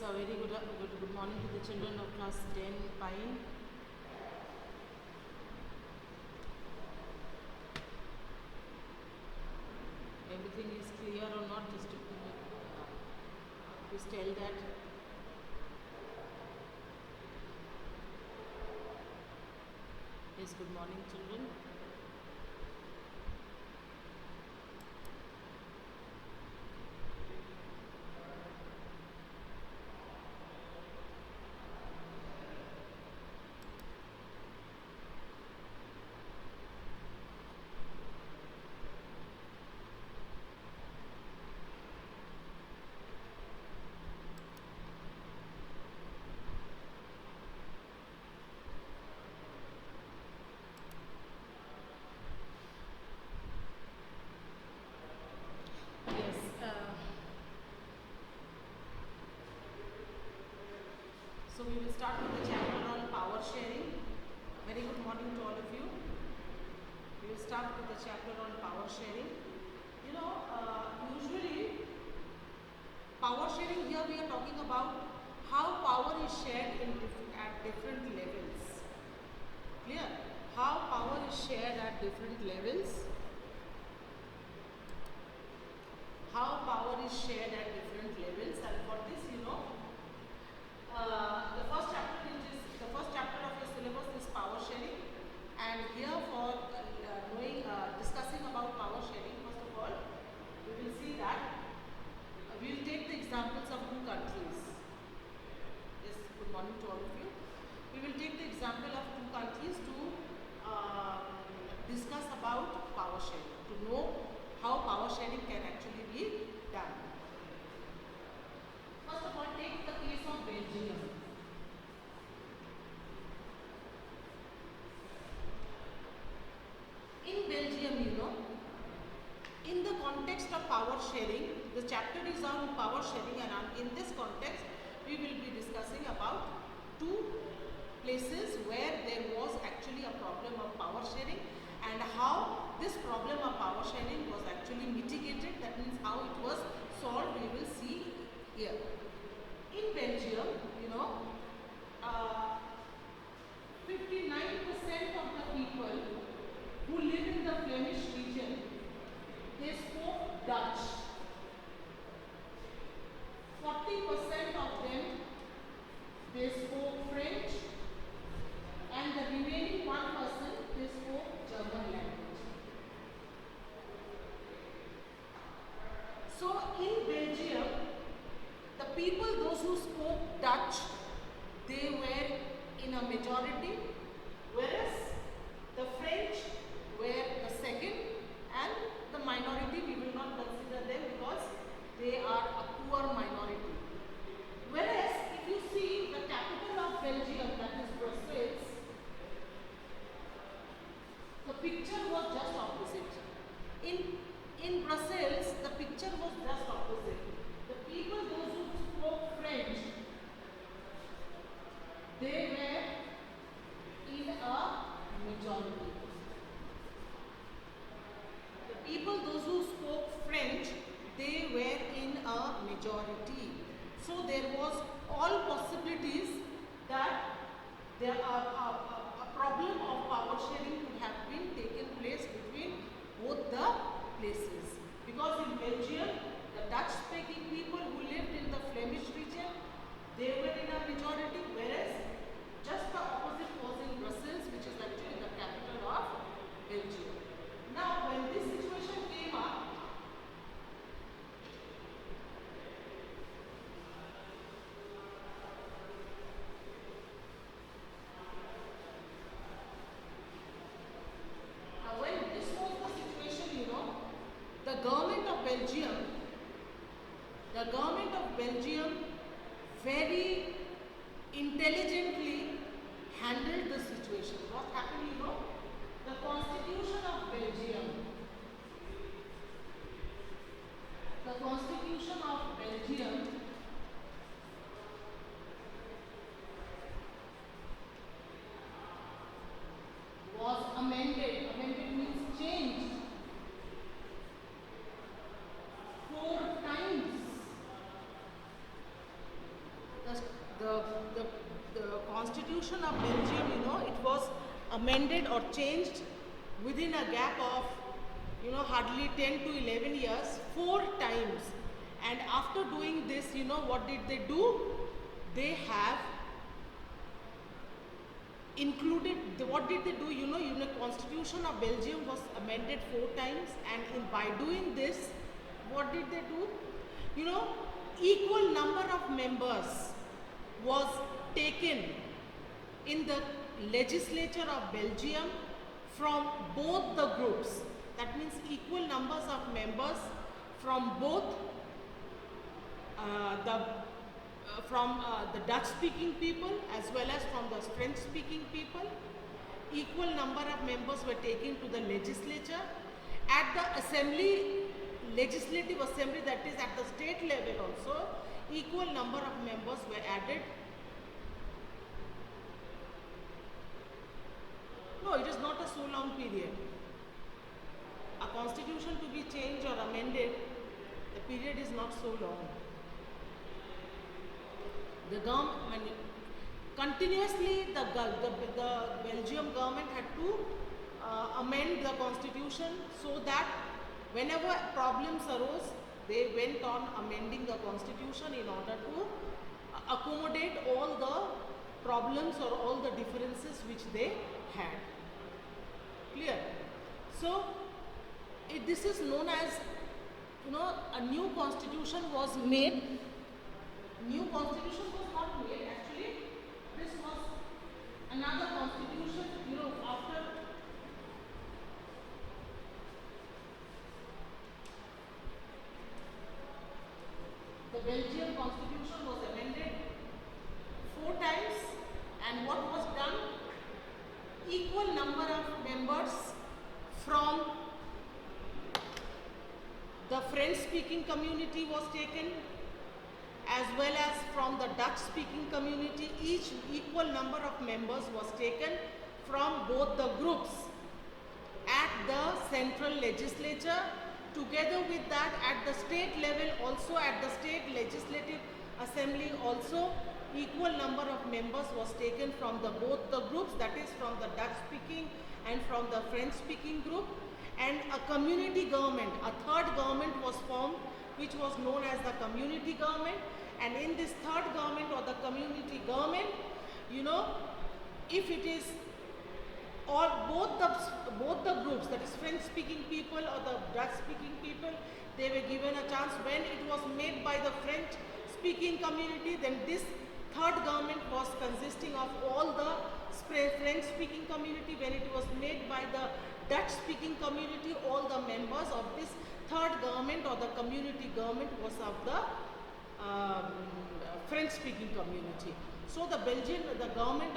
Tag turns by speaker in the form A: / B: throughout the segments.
A: a very good morning to the children of class 10 Pine. Everything is clear or not? Just to please tell that. Yes, good morning, children. Yes. So we will start with the chapter on power sharing. Very good morning to all of you. We will start with the chapter on power sharing. You know, usually power sharing, here we are talking about how power is shared at different levels. Clear? How power is shared at different levels. How power is shared at different levels, and for this, the first chapter, the first chapter of your syllabus, is power sharing, and here for discussing about power sharing, first of all, we will see that we will take the examples of two countries. Yes, good morning to all of you. We will take the example of two countries to discuss about power sharing, to know how power sharing can actually be done. First of all, take the case of Belgium. In Belgium, in the context of power sharing, the chapter is on power sharing, and in this context, we will be discussing about two places where there was actually a problem of power sharing and how this problem of power sharing was actually mitigated. That means how it was solved, we will see here. In Belgium, 59% of the people who live in the Flemish region, they spoke Dutch. 40% of them, they spoke French, and the remaining 1%, they spoke German language. So in Belgium, the people, those who spoke Dutch, they were in a majority, whereas the French were the second, and the minority, we will not consider them because they are a poor minority. Whereas if you see the capital of Belgium, that is Brussels, the picture was just opposite. In Brussels, the picture was just opposite. The people, those who spoke French, they were in a majority. The people, those who spoke French, they were in a majority. So there was all possibilities that there are a problem of power sharing could have been taken place between both the places. Because in Belgium, the Dutch-speaking people who lived in the Flemish region, they were in a majority, whereas just the opposite was in Brussels, which is actually the capital of Belgium. Now, when this situation came up, amended or changed within a gap of hardly 10 to 11 years 4 times. And after doing this, what did they do? They have included, what did they do? Constitution of Belgium was amended 4 times, and by doing this, what did they do? Equal number of members was taken in the legislature of Belgium from both the groups. That means equal numbers of members from both the Dutch-speaking people as well as from the French-speaking people. Equal number of members were taken to the legislature. At the assembly, legislative assembly, that is at the state level also, equal number of members were added. No, it is not a so long period. A constitution to be changed or amended, the period is not so long. The government, continuously the Belgium government had to amend the constitution, so that whenever problems arose, they went on amending the constitution in order to accommodate all the problems or all the differences which they had. Clear? So this is known as, a new constitution was made. New constitution was not made, actually this was another constitution, after the Belgian constitution was amended 4 times, and what was done? Equal number of members from the French-speaking community was taken, as well as from the Dutch-speaking community. Each equal number of members was taken from both the groups at the central legislature. Together with that, at the state level also, at the state legislative assembly also, equal number of members was taken from both the groups, that is from the Dutch-speaking and from the French-speaking group. And a community government, a third government was formed, which was known as the community government. And in this third government or the community government, if it is, or both the groups, that is French-speaking people or the Dutch-speaking people, they were given a chance. When it was made by the French-speaking community, then this third government was consisting of all the French-speaking community. When it was made by the Dutch-speaking community, all the members of this third government or the community government was of the French-speaking community. So the Belgian government,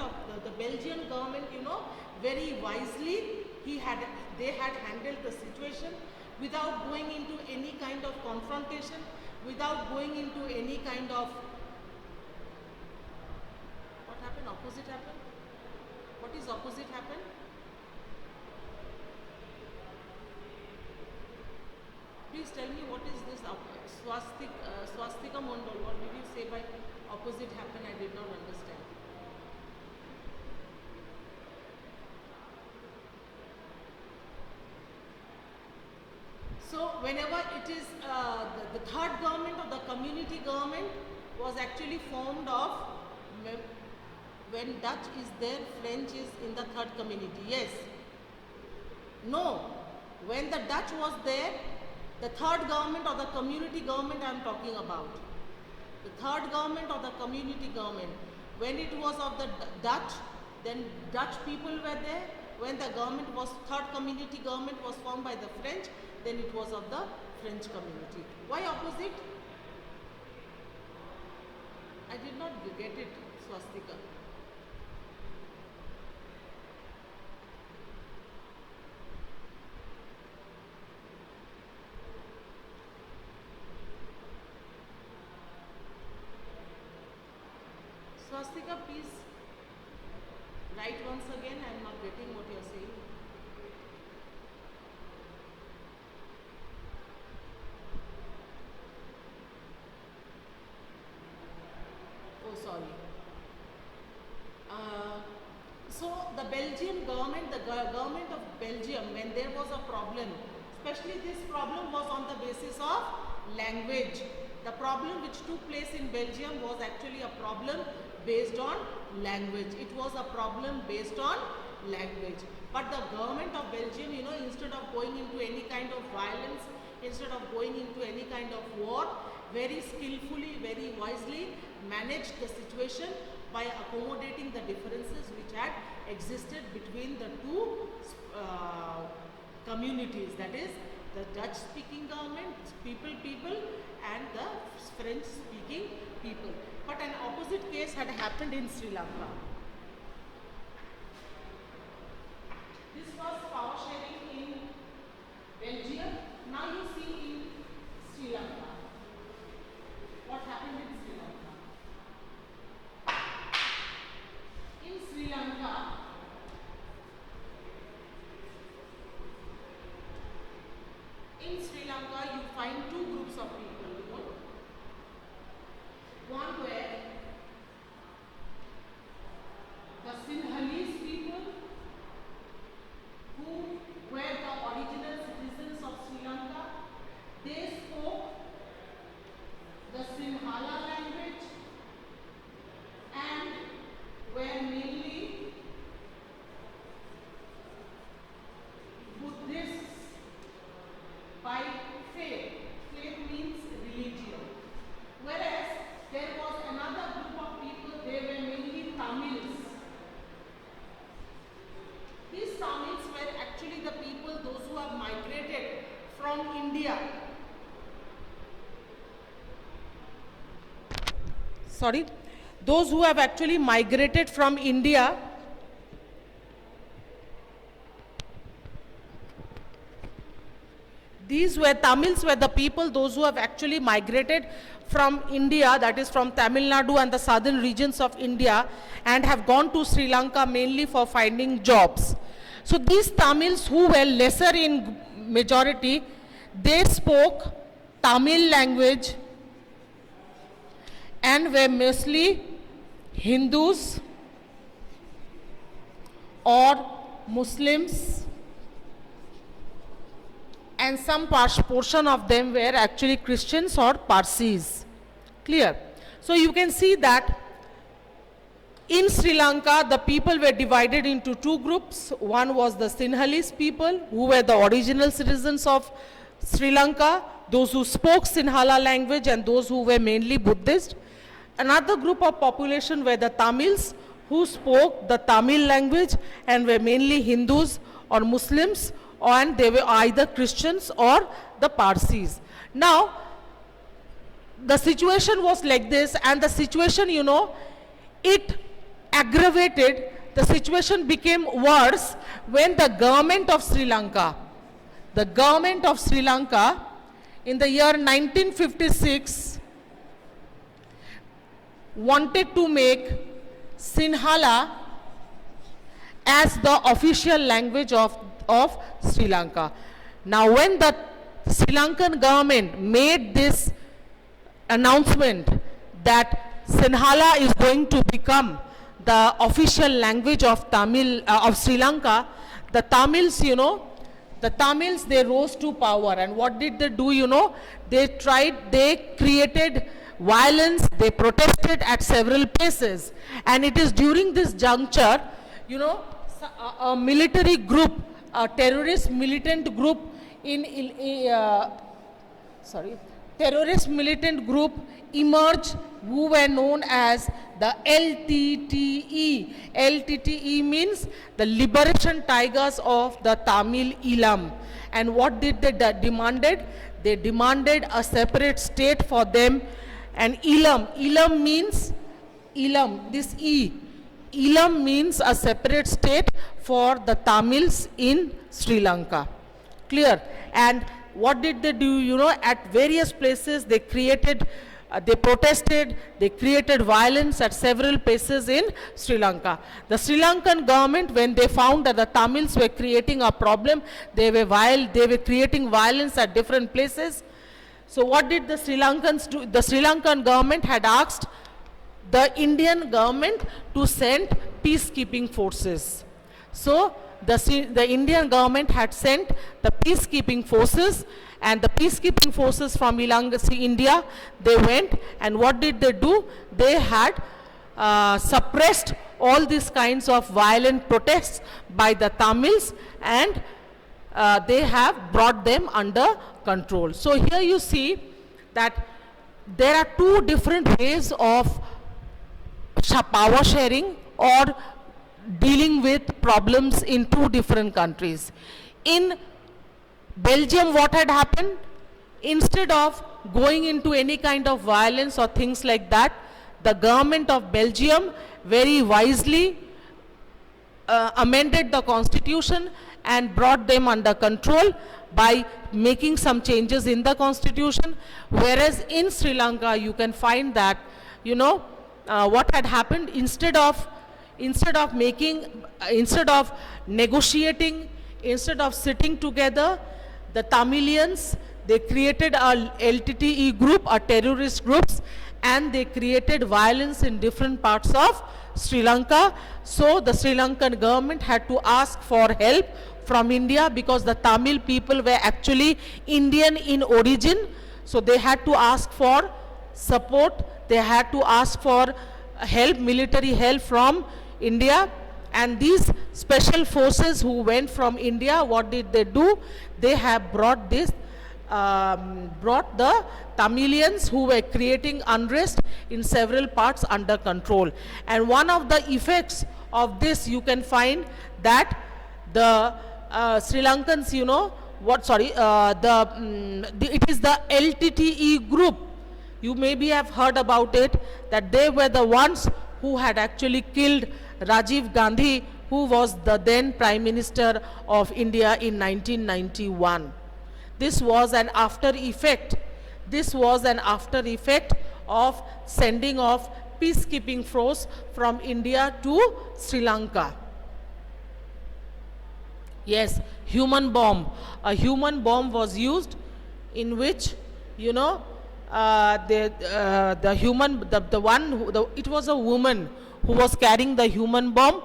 A: very wisely, they had handled the situation without going into any kind of confrontation, without going into any kind of, what happened? Opposite happened? What is opposite happened? Please tell me, what is this swastika mandal? What did you say by opposite happen? I did not understand. So whenever it is the third government or the community government was actually formed of, when Dutch is there, French is in the third community. Yes. No. When the Dutch was there, the third government or the community government I am talking about. The third government or the community government. When it was of the Dutch, then Dutch people were there. When the government was, third community government was formed by the French, then it was of the French community. Why opposite? I did not get it, swastika. Swastika, please write once again. I am not getting what you are saying. Oh, sorry. So the Belgian government government of Belgium, when there was a problem, especially this problem was on the basis of language. The problem which took place in Belgium was actually a problem based on language. It was a problem based on language. But the government of Belgium, instead of going into any kind of violence, instead of going into any kind of war, very skillfully, very wisely managed the situation by accommodating the differences which had existed between the two communities, that is the Dutch speaking government, people and the French speaking people. But an opposite case had happened in Sri Lanka. This was power sharing in Belgium. Now you see in Sri Lanka. What happened in Sri Lanka? In Sri Lanka, you find two groups of people. One were the Sinhalese people, who were the original citizens of Sri Lanka. They spoke the Sinhala language and were mainly Buddhists by faith. Faith means religion. Whereas there was another group of people, they were mainly Tamils. These Tamils were actually the people, those who have migrated from India. Sorry, those who have actually migrated from India. These were Tamils, were the people, those who have actually migrated from India, that is from Tamil Nadu and the southern regions of India, and have gone to Sri Lanka mainly for finding jobs. So these Tamils, who were lesser in majority, they spoke Tamil language and were mostly Hindus or Muslims, and some portion of them were actually Christians or Parsis. Clear? So you can see that in Sri Lanka, the people were divided into two groups. One was the Sinhalese people, who were the original citizens of Sri Lanka, those who spoke Sinhala language and those who were mainly Buddhist. Another group of population were the Tamils, who spoke the Tamil language and were mainly Hindus or Muslims, and they were either Christians or the Parsis. Now, the situation was like this, and the situation, it aggravated, the situation became worse when the government of Sri Lanka in the year 1956 wanted to make Sinhala as the official language of Sri Lanka. Now, when the Sri Lankan government made this announcement that Sinhala is going to become the official language of Sri Lanka, the Tamils, they rose to power. And what did they do? They created violence, they protested at several places. And it is during this juncture, a military group, a terrorist militant group emerged, who were known as the LTTE. LTTE means the Liberation Tigers of the Tamil Eelam. And what did they demanded? They demanded a separate state for them. And Eelam means, this E. Eelam means a separate state for the Tamils in Sri Lanka. Clear? And what did they do? At various places they created, they protested, they created violence at several places in Sri Lanka. The Sri Lankan government, when they found that the Tamils were creating a problem, they were creating violence at different places. So what did the Sri Lankans do? The Sri Lankan government had asked the Indian government to send peacekeeping forces. So the Indian government had sent the peacekeeping forces, and the peacekeeping forces from India, they went, and what did they do? They had suppressed all these kinds of violent protests by the Tamils, and they have brought them under control. So here you see that there are two different ways of power sharing or dealing with problems in two different countries. In Belgium, what had happened? Instead of going into any kind of violence or things like that, the government of Belgium very wisely amended the constitution and brought them under control by making some changes in the constitution. Whereas in Sri Lanka, you can find that, you know, what had happened, instead of negotiating, instead of sitting together, the Tamilians, they created a LTTE group, a terrorist groups, and they created violence in different parts of Sri Lanka. So the Sri Lankan government had to ask for help from India, because the Tamil people were actually Indian in origin. So they had to ask for support, they had to ask for help, military help from India. And these special forces who went from India, what did they do? They have brought this, brought the Tamilians who were creating unrest in several parts under control. And one of the effects of this, you can find that the Sri Lankans, you know, it is the LTTE group. You maybe have heard about it, that they were the ones who had actually killed Rajiv Gandhi, who was the then Prime Minister of India in 1991. This was an after effect. This was an after effect of sending off peacekeeping force from India to Sri Lanka. Yes, human bomb. A human bomb was used, in which, you know, it was a woman who was carrying the human bomb,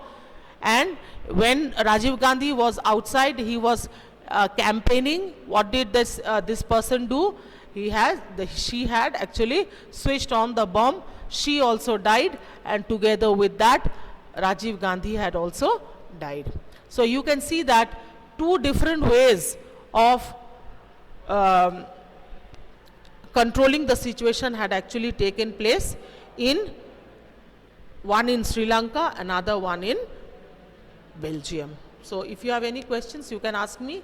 A: and when Rajiv Gandhi was outside, he was campaigning. What did this person do? She had actually switched on the bomb. She also died, and together with that, Rajiv Gandhi had also died. So you can see that two different ways of controlling the situation had actually taken place, one in Sri Lanka, another one in Belgium. So if you have any questions, you can ask me.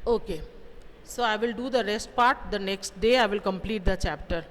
A: Okay, so I will do the rest part. The next day I will complete the chapter.